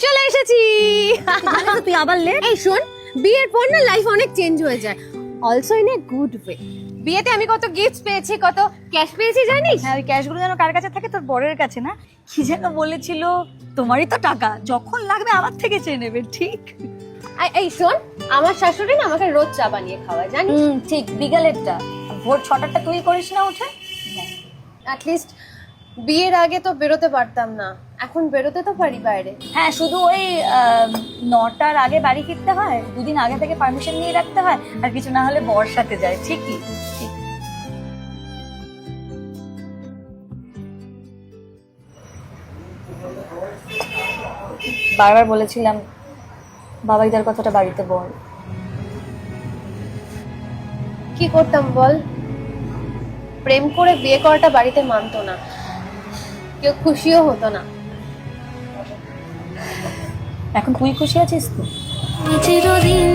চলে এসেছি। তুই আবার লেট। এই শোন, বিয়ের পর না লাইফ অনেক চেঞ্জ হয়ে যায়, also in a good way. বিয়েতে আমি কত গিফট পেয়েছি, কত ক্যাশ পেয়েছি জানিস? হ্যাঁ, ওই ক্যাশগুলো যেন কার কাছে থাকে? তোর বরের কাছে না? কি যেন বলেছিল, তোমারই তো টাকা, যখন লাগবে আমার থেকে চেয়ে নেবে, ঠিক? এই শোন, আমার শাশুড়ি না আমাকে রোজ চা বানিয়ে খাওয়ায় জানিস। ঠিক, বিকালেরটা। ভোর 6টাটা তুই করিস না উঠে? অ্যাটলিস্ট বিয়ের আগে তো বেরোতে পারতাম না, এখন বেরোতে তো পারি বাইরে। হ্যাঁ, শুধু ওই 9টার আগে বাড়ি ফিরতে হয়, দুদিন আগে থেকে পারমিশন নিয়ে রাখতে হয়, আর কিছু না হলে বর সাথে যায়। ঠিকই, ঠিক। বারবার বলেছিলাম বাবাইদার কথাটা বাড়িতে বল। কি করতাম বল, প্রেম করে বিয়ে করাটা বাড়িতে মানতো না, কেউ খুশিও হতো না। এখন তুই খুশি আছিস তো? চিরদিন